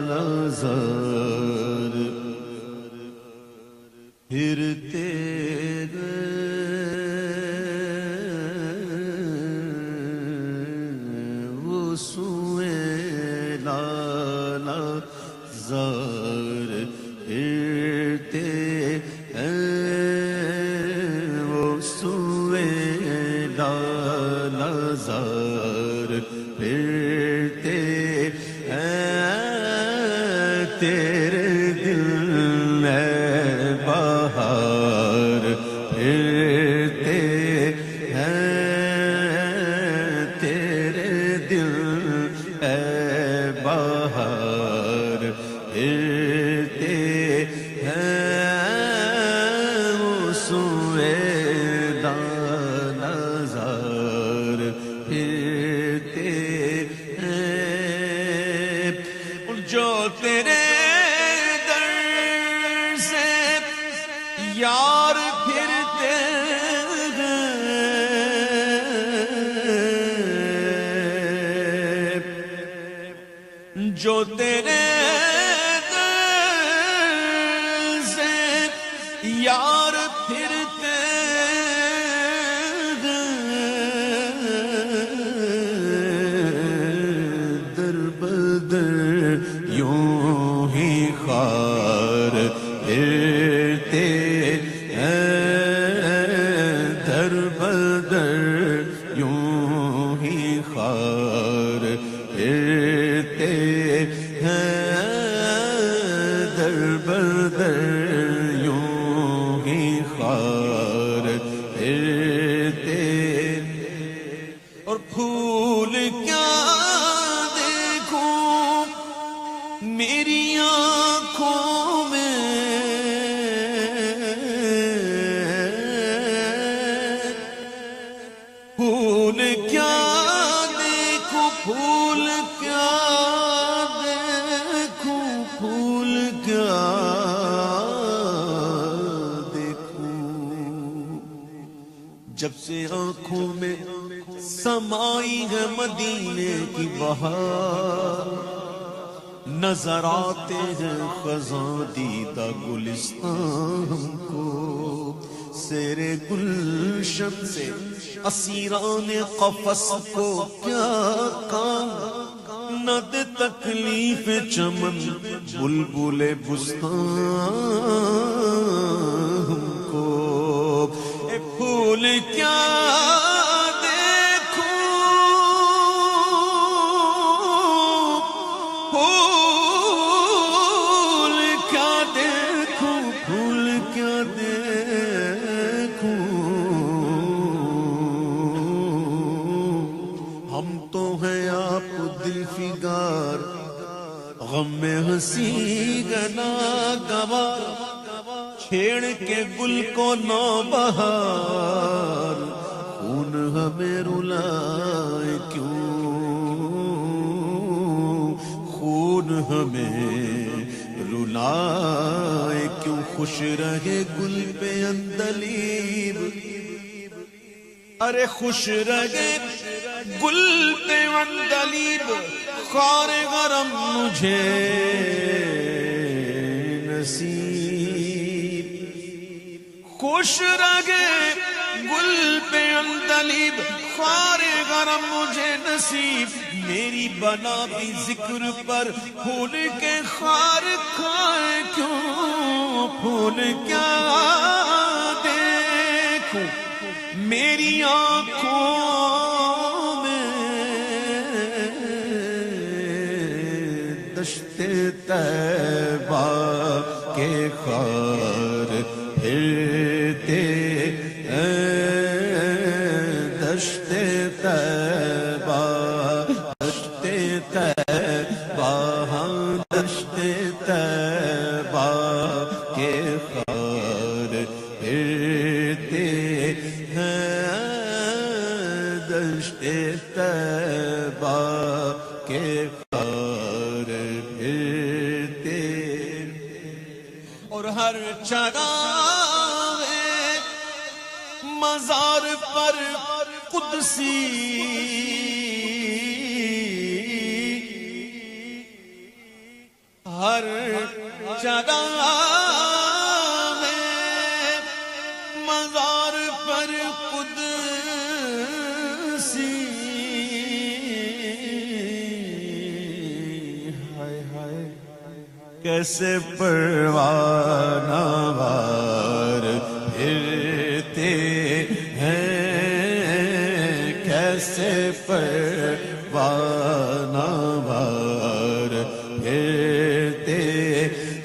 نظر پھرتے وہ سوئے لالا زار پھرتے وہ سوئے لالا زار پھرتے تیرے دل میں بہار پھرتے ہیں تیرے دل اے بہار پھرتے ہیں وہ سوئے لالا زار پھرتے ہیں جو تیرے در سے یار پھرتے ہیں جو تیرے در سے یار پھرتے در بدر یوں ہی خار پھرتے ہیں در بدر یوں ہی خار پھرتے ہیں در بدر یوں ہی خار پھرتے اور پھول کیا دیکھوں میری آنکھوں میں پھول کیا دیکھوں پھول کیا دیکھوں پھول کیا دیکھوں جب سے آنکھوں میں سمائی ہے مدینے کی بہار نظر آتے ہیں خزاں دیدہ گلستان ہم کو سیر گلشن سے اسیران قفس کو کیا کام نہ دے تکلیف چمن بلبل بستان ہم کو اے پھول کیا ہم تو ہیں آپ دل فگار غم میں ہنسی گنا گوار چھیڑ کے گل کو نو بہار خون ہمیں رلائے کیوں خون ہمیں رلائے کیوں خوش رہے گل پہ اندلیب ارے خوش رہے گل پہ اندلیب خار غرم مجھے نصیب خوش رہے گل پہ اندلیب خار غرم مجھے نصیب میری بنا بھی ذکر پر پھول کے خار کھائے کیوں پھول کیا دیکھوں میری آنکھوں میں دشت طیبہ کے خار پھرتے دشت طیبہ دشت طیبہ دشت طیبہ کے خار پھرتے دشت طیبہ کے خار پھرتے اور ہر چراغ مزار پر قدسی ہر جگہ میں مزار پر قدسی ہائے ہائے کیسے پروانہ وار پھرتے ہیں کیسے پروانہ وار پھرتے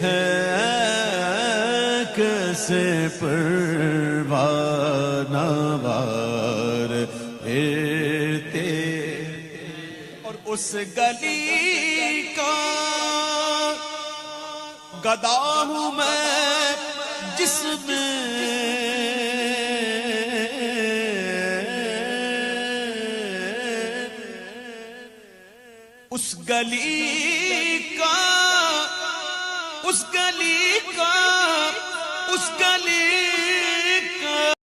ہیں کیسے پروانہ وار پھرتے اور اس گلی کا گدا ہوں میں جس میں اس گلی کا